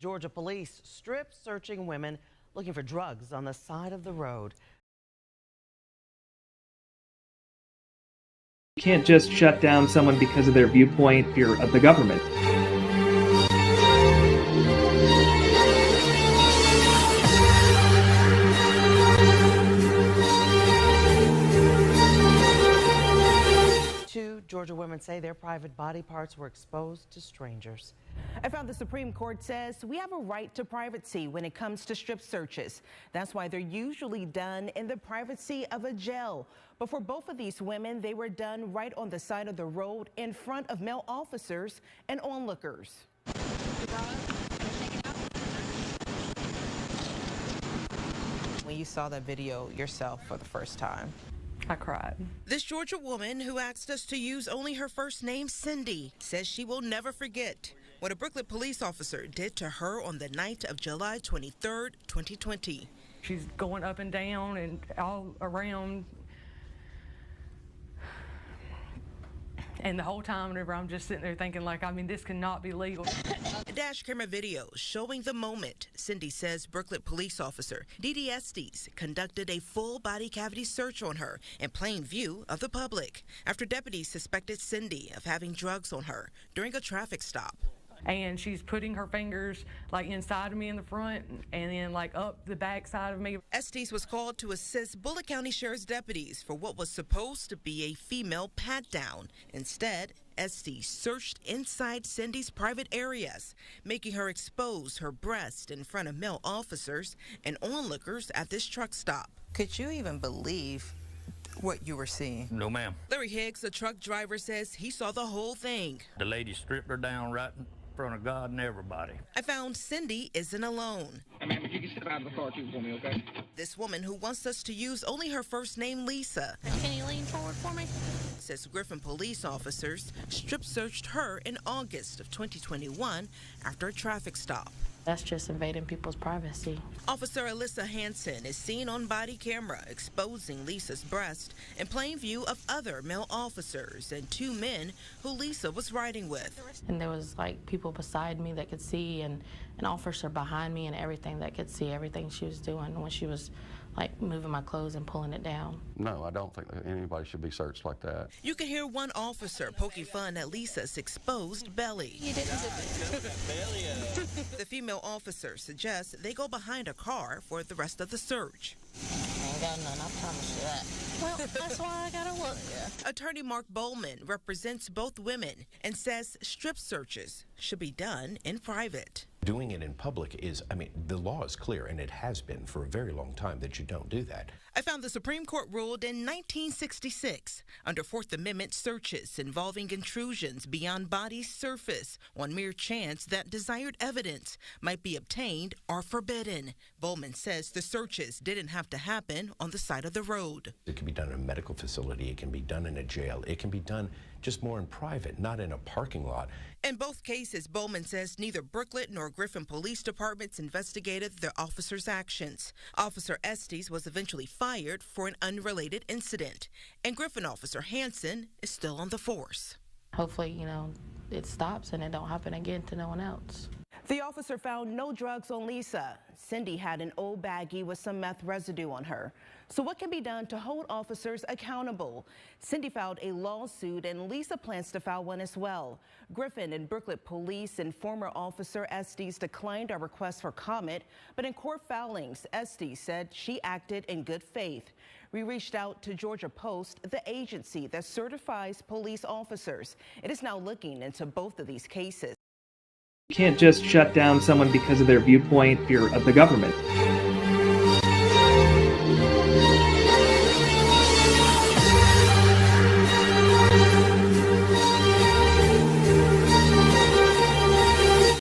Georgia police strip searching women looking for drugs on the side of the road. You can't just shut down someone because of their viewpoint if you're of the government. Two Georgia women say their private body parts were exposed to strangers. I found the Supreme Court says we have a right to privacy when it comes to strip searches. That's why they're usually done in the privacy of a jail. But for both of these women, they were done right on the side of the road in front of male officers and onlookers. When you saw that video yourself for the first time, I cried. This Georgia woman who asked us to use only her first name, Cindy, says she will never forget what a Brooklet police officer did to her on the night of July 23rd, 2020. She's going up and down and all around. And the whole time, whenever I'm just sitting there thinking, like, I mean, this cannot be legal. A dash camera video showing the moment. Cindy says Brooklet police officer Dee Estes conducted a full body cavity search on her in plain view of the public after deputies suspected Cindy of having drugs on her during a traffic stop. And she's putting her fingers like inside of me in the front and then like up the back side of me. Estes was called to assist Bullitt County Sheriff's deputies for what was supposed to be a female pat-down. Instead, Estes searched inside Cindy's private areas, making her expose her breast in front of male officers and onlookers at this truck stop. Could you even believe what you were seeing? No, ma'am. Larry Higgs, a truck driver, says he saw the whole thing. The lady stripped her down right in front of God and everybody. I found Cindy isn't alone. Hey, ma'am, if you can step out of the car too for me, okay? This woman who wants us to use only her first name, Lisa, Can you lean forward for me? says Griffin police officers strip searched her in August of 2021 after a traffic stop. That's just invading people's privacy. Officer Alyssa Hansen is seen on body camera exposing Lisa's breast in plain view of other male officers and two men who Lisa was riding with. And there was like people beside me that could see and an officer behind me and everything that could see everything she was doing when she was like moving my clothes and pulling it down. No, I don't think that anybody should be searched like that. You can hear one officer poking fun at Lisa's exposed belly. You didn't zip it. The female officer suggests they go behind a car for the rest of the search. I ain't got none, I promise you that. Well, that's why I gotta look. Yeah. Attorney Mark Bowman represents both women and says strip searches should be done in private. Doing it in public is, I mean, the law is clear, and it has been for a very long time that you don't do that. I found the Supreme Court ruled in 1966 under Fourth Amendment searches involving intrusions beyond body's surface on mere chance that desired evidence might be obtained are forbidden. Bowman says the searches didn't have to happen on the side of the road. It can be done in a medical facility, it can be done in a jail, it can be done just more in private, not in a parking lot. In both cases, Bowman says neither Brooklet nor Griffin police departments investigated their officers' actions. Officer Estes was eventually fired for an unrelated incident, and Griffin officer Hansen is still on the force. Hopefully, you know, it stops and it don't happen again to no one else. The officer found no drugs on Lisa. Cindy had an old baggie with some meth residue on her. So what can be done to hold officers accountable? Cindy filed a lawsuit and Lisa plans to file one as well. Griffin and Brooklet police and former officer Estes declined our request for comment, but in court filings, Estes said she acted in good faith. We reached out to Georgia Post, the agency that certifies police officers. It is now looking into both of these cases. You can't just shut down someone because of their viewpoint if you're of the government.